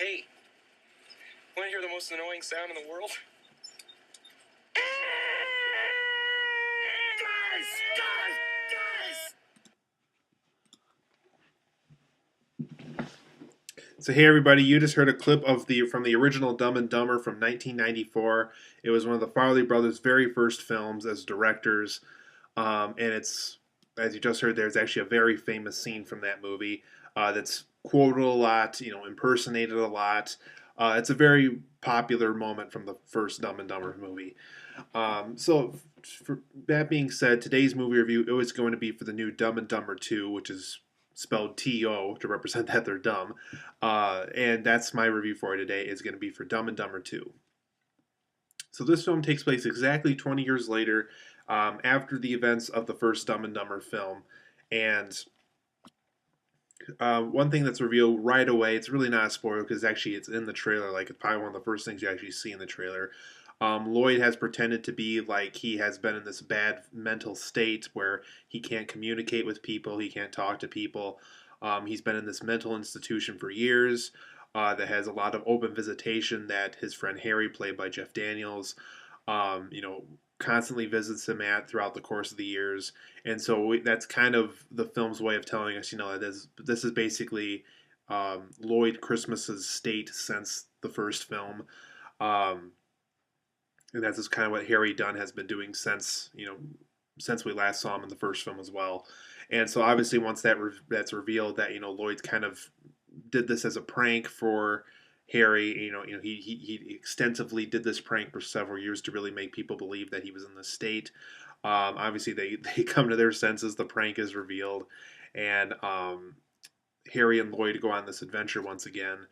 Hey, want to hear the most annoying sound in the world? So hey everybody, you just heard a clip of from the original Dumb and Dumber from 1994. It was one of the Farley brothers' very first films as directors, and it's, as you just heard, there's actually a very famous scene from that movie that's quoted a lot, impersonated a lot. It's a very popular moment from the first Dumb and Dumber movie. So, for that being said, today's movie review it was going to be for the new Dumb and Dumber 2, which is spelled T-O to represent that they're dumb. And that's my review for today. Is going to be for Dumb and Dumber 2. So this film takes place exactly 20 years later, after the events of the first Dumb and Dumber film, and one thing that's revealed right away, it's really not a spoiler because actually it's in the trailer. Like it's probably one of the first things you actually see in the trailer. Lloyd has pretended to be like he has been in this bad mental state where he can't communicate with people, he can't talk to people. He's been in this mental institution for years that has a lot of open visitation that his friend Harry, played by Jeff Daniels, um, you know, constantly visits him at throughout the course of the years. And so that's kind of the film's way of telling us, that this is basically Lloyd Christmas's state since the first film. Um, and that's just kind of what Harry Dunn has been doing since we last saw him in the first film as well. And so obviously once that's revealed that Lloyd kind of did this as a prank for Harry. He extensively did this prank for several years to really make people believe that he was in this state. Obviously, they come to their senses. The prank is revealed, and Harry and Lloyd go on this adventure once again.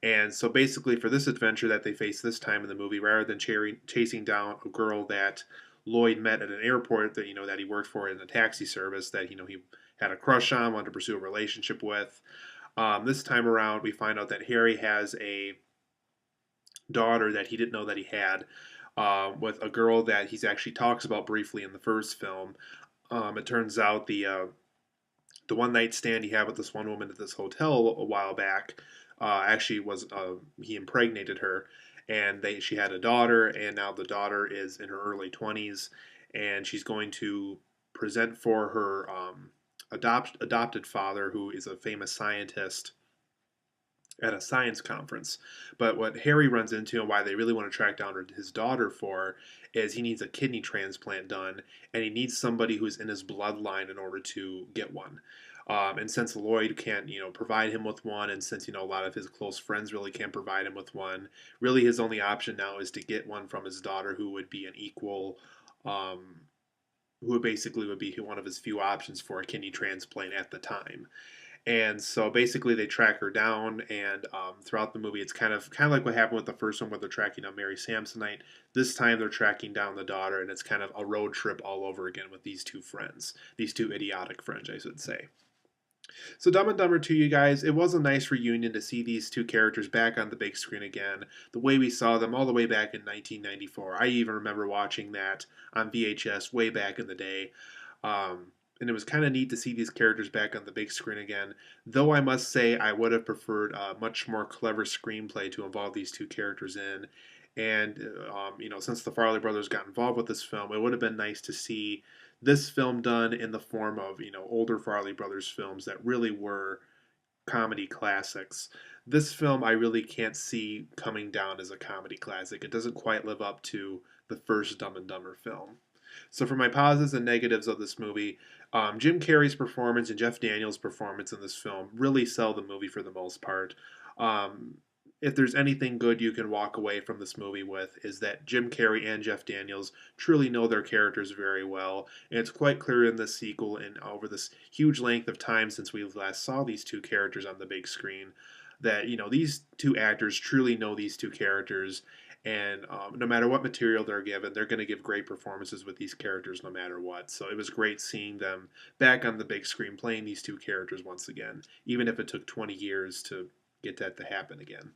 And so basically, for this adventure that they face this time in the movie, rather than chasing down a girl that Lloyd met at an airport that he worked for in a taxi service that he had a crush on, wanted to pursue a relationship with. This time around, we find out that Harry has a daughter that he didn't know that he had, with a girl that he actually talks about briefly in the first film. It turns out the one night stand he had with this one woman at this hotel a while back actually was he impregnated her, and she had a daughter, and now the daughter is in her early 20s, and she's going to present for her adopted father, who is a famous scientist at a science conference. But what Harry runs into and why they really want to track down his daughter for is he needs a kidney transplant done, and he needs somebody who's in his bloodline in order to get one. And since Lloyd can't, provide him with one, and since a lot of his close friends really can't provide him with one, really his only option now is to get one from his daughter, who would be an equal, who basically would be one of his few options for a kidney transplant at the time. And so basically, they track her down, and throughout the movie, it's kind of like what happened with the first one, where they're tracking down Mary Samsonite. This time, they're tracking down the daughter, and it's kind of a road trip all over again with these two friends, these two idiotic friends, I should say. So, Dumb and Dumber 2, you guys, it was a nice reunion to see these two characters back on the big screen again, the way we saw them all the way back in 1994. I even remember watching that on VHS way back in the day. And it was kind of neat to see these characters back on the big screen again. Though I must say, I would have preferred a much more clever screenplay to involve these two characters in. And since the Farley brothers got involved with this film, it would have been nice to see this film done in the form of older Farley brothers films that really were comedy classics. This film I really can't see coming down as a comedy classic. It doesn't quite live up to the first Dumb and Dumber film. So for my positives and negatives of this movie, Jim Carrey's performance and Jeff Daniels' performance in this film really sell the movie for the most part. Um, if there's anything good you can walk away from this movie with, is that Jim Carrey and Jeff Daniels truly know their characters very well, and it's quite clear in this sequel and over this huge length of time since we last saw these two characters on the big screen, that these two actors truly know these two characters, and no matter what material they're given, they're going to give great performances with these characters no matter what. So it was great seeing them back on the big screen playing these two characters once again, even if it took 20 years to get that to happen again.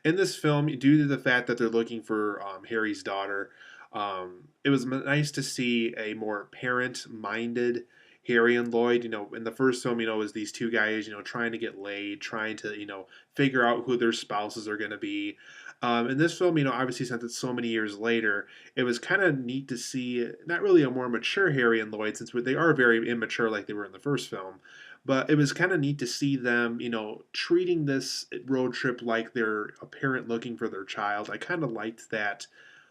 In this film, due to the fact that they're looking for Harry's daughter, it was nice to see a more parent-minded Harry and Lloyd. In the first film, it was these two guys, trying to get laid, trying to, figure out who their spouses are going to be. In this film, obviously since it's so many years later, it was kind of neat to see not really a more mature Harry and Lloyd, since they are very immature like they were in the first film. But it was kind of neat to see them, treating this road trip like they're a parent looking for their child. I kind of liked that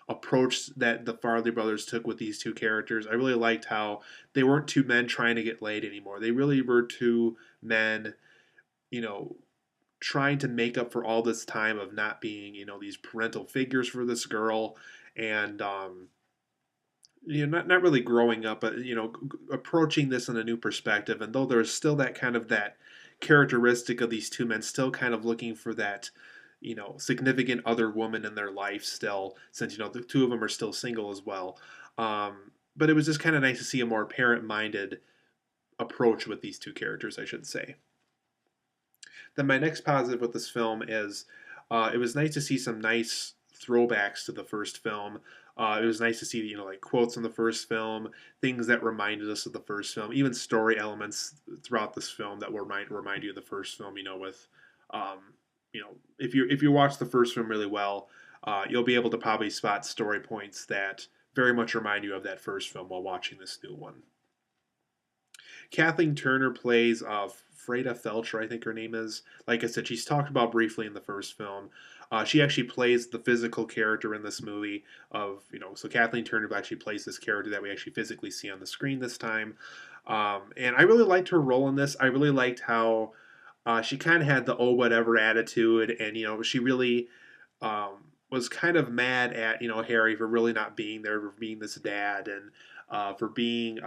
approach that the Farley brothers took with these two characters. I really liked how they weren't two men trying to get laid anymore. They really were two men, you know, trying to make up for all this time of not being, these parental figures for this girl, and not really growing up, but approaching this in a new perspective. And though there's still that kind of that characteristic of these two men still kind of looking for that significant other woman in their life still, since the two of them are still single as well. But it was just kind of nice to see a more parent-minded approach with these two characters, I should say. Then my next positive with this film is it was nice to see some nice throwbacks to the first film. It was nice to see, like quotes from the first film, things that reminded us of the first film, even story elements throughout this film that will remind you of the first film. With, if you watch the first film really well, you'll be able to probably spot story points that very much remind you of that first film while watching this new one. Kathleen Turner plays Freda Felcher, I think her name is. Like I said, she's talked about briefly in the first film. She actually plays the physical character in this movie so Kathleen Turner actually plays this character that we actually physically see on the screen this time. And I really liked her role in this. I really liked how she kind of had the oh whatever attitude, and she really was kind of mad at Harry for really not being there, for being this dad, and for being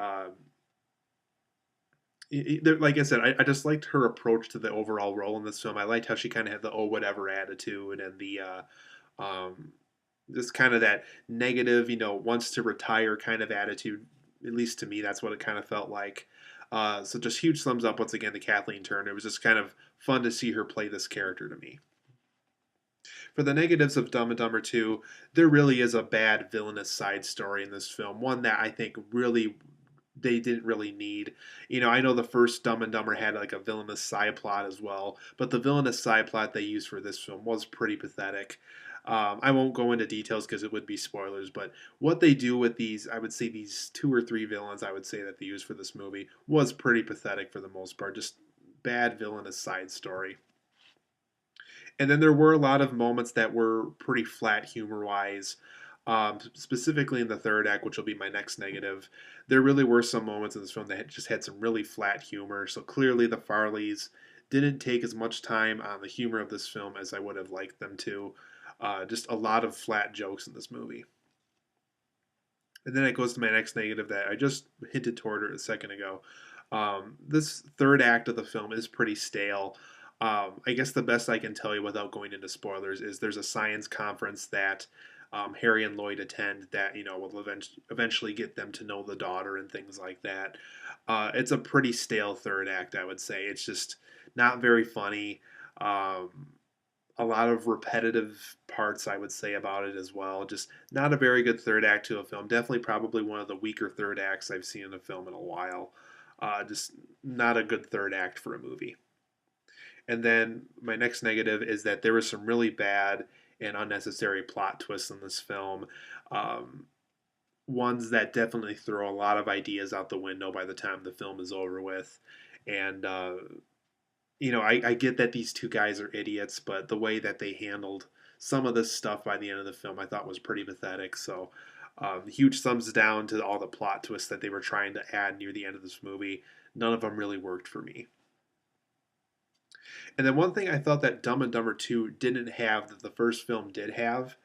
like I said, I just liked her approach to the overall role in this film. I liked how she kind of had the oh whatever attitude, and the just kind of that negative, wants to retire kind of attitude. At least to me, that's what it kind of felt like. So just huge thumbs up once again to Kathleen Turner. It was just kind of fun to see her play this character to me. For the negatives of Dumb and Dumber 2, there really is a bad villainous side story in this film. One that I think really they didn't really need. I know the first Dumb and Dumber had like a villainous side plot as well, but the villainous side plot they used for this film was pretty pathetic. I won't go into details because it would be spoilers, but what they do with these, I would say these two or three villains, I would say that they used for this movie was pretty pathetic for the most part. Just bad villainous side story. And then there were a lot of moments that were pretty flat humor wise. Specifically in the third act, which will be my next negative, there really were some moments in this film that just had some really flat humor. So clearly, the Farleys didn't take as much time on the humor of this film as I would have liked them to. Just a lot of flat jokes in this movie. And then it goes to my next negative that I just hinted toward it a second ago. This third act of the film is pretty stale. I guess the best I can tell you without going into spoilers is there's a science conference that Harry and Lloyd attend that will eventually get them to know the daughter and things like that. It's a pretty stale third act, I would say. It's just not very funny. A lot of repetitive parts, I would say, about it as well. Just not a very good third act to a film. Definitely, probably one of the weaker third acts I've seen in a film in a while. Just not a good third act for a movie. And then my next negative is that there was some really bad and unnecessary plot twists in this film. Ones that definitely throw a lot of ideas out the window by the time the film is over with. And, I get that these two guys are idiots, but the way that they handled some of this stuff by the end of the film I thought was pretty pathetic. So, huge thumbs down to all the plot twists that they were trying to add near the end of this movie. None of them really worked for me. And then one thing I thought that Dumb and Dumber 2 didn't have that the first film did have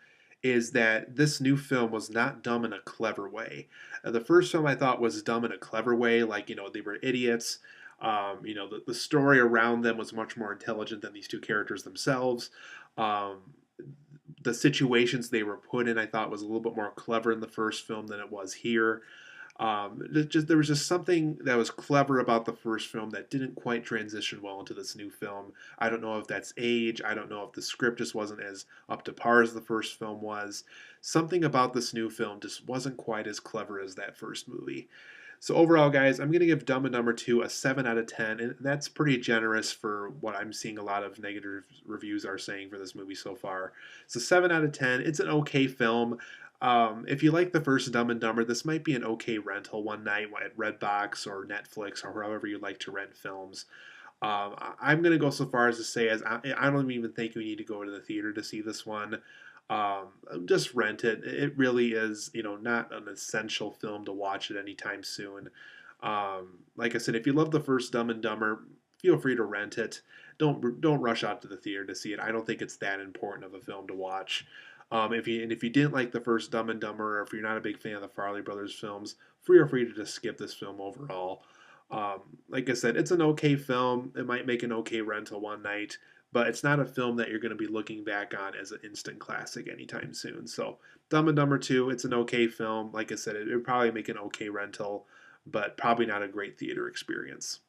is that this new film was not dumb in a clever way. The first film I thought was dumb in a clever way, like, they were idiots. The story around them was much more intelligent than these two characters themselves. The situations they were put in, I thought, was a little bit more clever in the first film than it was here. There was just something that was clever about the first film that didn't quite transition well into this new film. I don't know if that's age. I don't know if the script just wasn't as up to par as the first film was. Something about this new film just wasn't quite as clever as that first movie. So overall, guys, I'm going to give Dumb and Dumber 2 a 7 out of 10, and that's pretty generous for what I'm seeing a lot of negative reviews are saying for this movie so far. So 7 out of 10. It's an okay film. If you like the first Dumb and Dumber, this might be an okay rental one night at Redbox or Netflix or wherever you like to rent films. I'm going to go so far as to say as I don't even think we need to go to the theater to see this one. Just rent it. It really is, not an essential film to watch at any time soon. Like I said, if you love the first Dumb and Dumber, feel free to rent it. Don't rush out to the theater to see it. I don't think it's that important of a film to watch. If you didn't like the first Dumb and Dumber, or if you're not a big fan of the Farley Brothers films, feel free to just skip this film overall. Like I said, it's an okay film. It might make an okay rental one night, but it's not a film that you're going to be looking back on as an instant classic anytime soon. So, Dumb and Dumber 2, it's an okay film. Like I said, it would probably make an okay rental, but probably not a great theater experience.